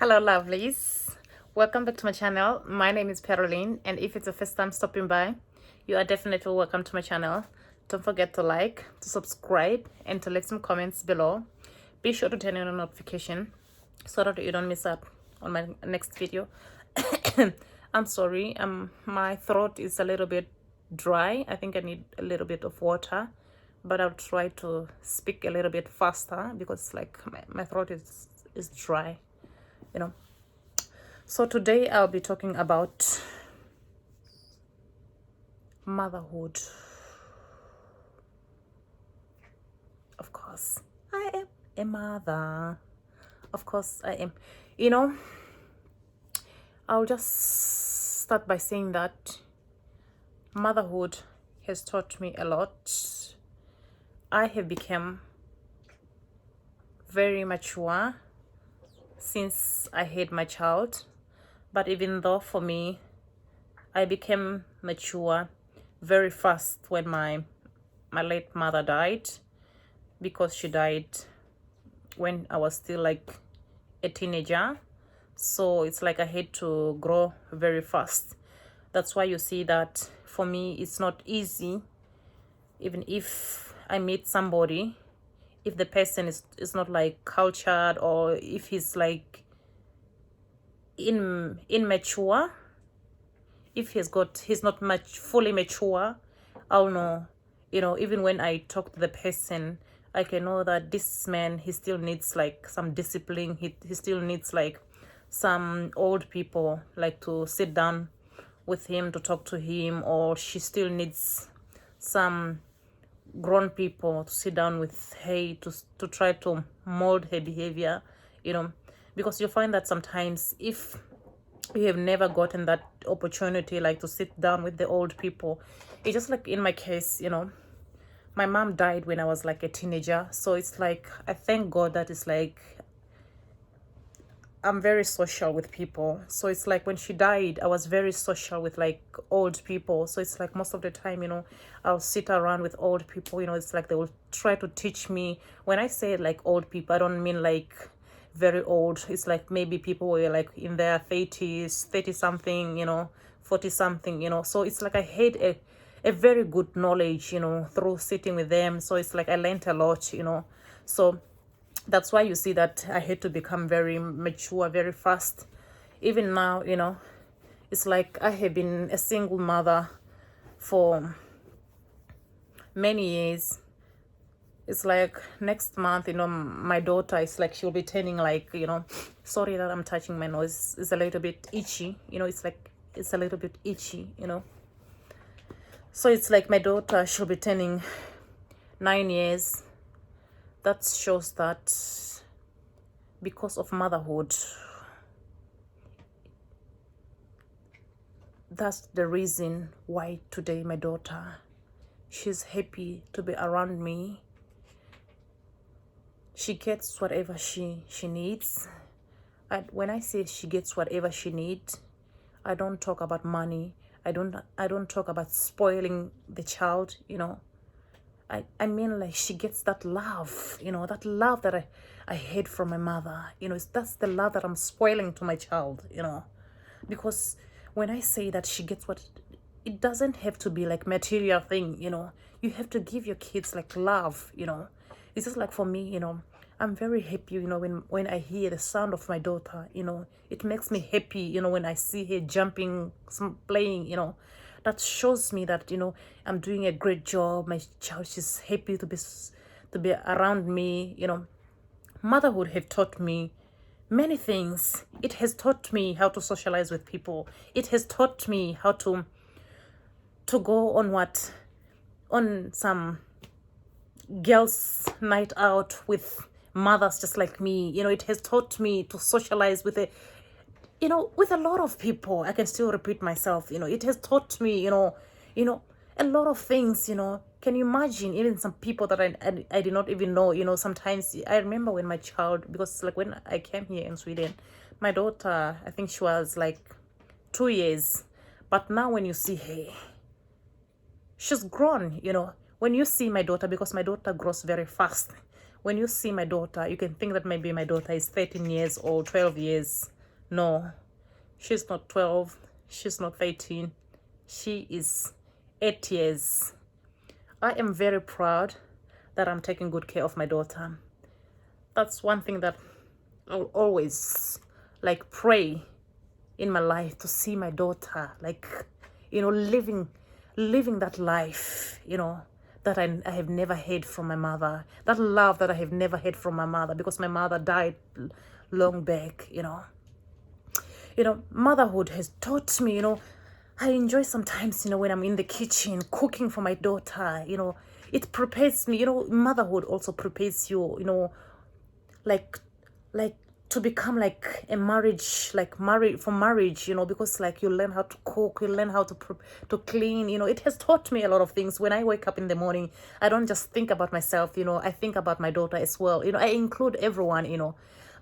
Hello lovelies, welcome back to my channel. My name is Peroline, and if it's the first time stopping by, you are definitely welcome to my channel. Don't forget to like, to subscribe, and to leave some comments below. Be sure to turn on a notification so that you don't miss out on my next video. I'm sorry, my throat is a little bit dry. I think I need a little bit of water, but I'll try to speak a little bit faster because like my throat is dry, you know. So today I'll be talking about motherhood. Of course, I am a mother. Of course, I am. You know, I'll just start by saying that motherhood has taught me a lot. I have become very mature since I had my child. But even though for me, I became mature very fast when my late mother died, because she died when I was still like a teenager. So it's like I had to grow very fast. That's why you see that for me it's not easy. Even if I meet somebody, if the person is not like cultured, or if he's like immature, if he's not much fully mature, I'll know. Even when I talk to the person, I can know that this man, he still needs like some discipline. He still needs like some old people like to sit down with him to talk to him, or she still needs some grown people to sit down with her to try to mold her behavior, because you find that sometimes if you have never gotten that opportunity like to sit down with the old people, it's just like in my case, my mom died when I was like a teenager. So it's like I thank God that it's like I'm very social with people. So it's like when she died, I was very social with like old people. So it's like most of the time, I'll sit around with old people. It's like they will try to teach me. When I say like old people, I don't mean like very old. It's like maybe people were like in their 30s, 30 something, 40 something. So it's like I had a very good knowledge, through sitting with them. So it's like I learned a lot. So that's why you see that I had to become very mature very fast. Even now, it's like I have been a single mother for many years. It's like next month, my daughter is like, she'll be turning like, sorry that I'm touching my nose. It's a little bit itchy, it's like, it's a little bit itchy. So it's like my daughter, she'll be turning 9 years. That shows that because of motherhood, that's the reason why today my daughter, she's happy to be around me. She gets whatever she needs. When I say she gets whatever she needs, I don't talk about money. I don't talk about spoiling the child. I mean like she gets that love, that love that I had from my mother. That's the love that I'm spoiling to my child. Because when I say that she gets what, it doesn't have to be like material thing. You have to give your kids like love. It's just like for me, I'm very happy, when I hear the sound of my daughter. It makes me happy, when I see her jumping, playing. That shows me that I'm doing a great job. My child, she's happy to be around me. Motherhood have taught me many things. It has taught me how to socialize with people. It has taught me how to go on some girls night out with mothers just like me. It has taught me to socialize with with a lot of people. I can still repeat myself. It has taught me a lot of things. Can you imagine even some people that I did not even know. Sometimes I remember when my child, because like when I came here in Sweden, my daughter, I think she was like 2 years, but now when you see her, she's grown. When you see my daughter, because my daughter grows very fast, When you see my daughter, you can think that maybe my daughter is 13 years or 12 years. No, she's not 12. She's not 13. She is 8 years. I am very proud that I'm taking good care of my daughter. That's one thing that I'll always like pray in my life, to see my daughter like, you know, living that life, you know, that I have never had from my mother, that love that I have never had from my mother, because my mother died long back. You know, motherhood has taught me, you know, I enjoy sometimes, you know, when I'm in the kitchen cooking for my daughter. You know, it prepares me. You know, motherhood also prepares you, you know, like to become like a marriage, like marriage, you know, because like you learn how to cook, you learn how to clean. You know, it has taught me a lot of things. When I wake up in the morning, I don't just think about myself, you know, I think about my daughter as well. You know, I include everyone, you know.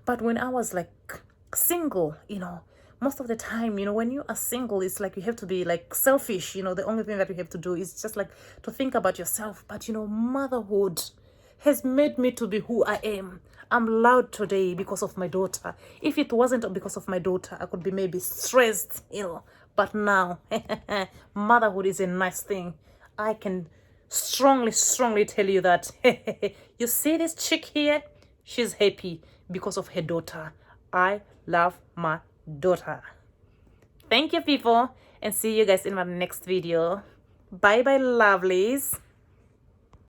But when I was like single, you know, most of the time, you know, when you are single, it's like you have to be like selfish. You know, the only thing that you have to do is just like to think about yourself. But you know, motherhood has made me to be who I am. I'm loud today because of my daughter. If it wasn't because of my daughter, I could be maybe stressed, you know. But now, motherhood is a nice thing. I can strongly tell you that. You see this chick here? She's happy because of her daughter. I love my daughter. Thank you, people, and see you guys in my next video. Bye bye, lovelies.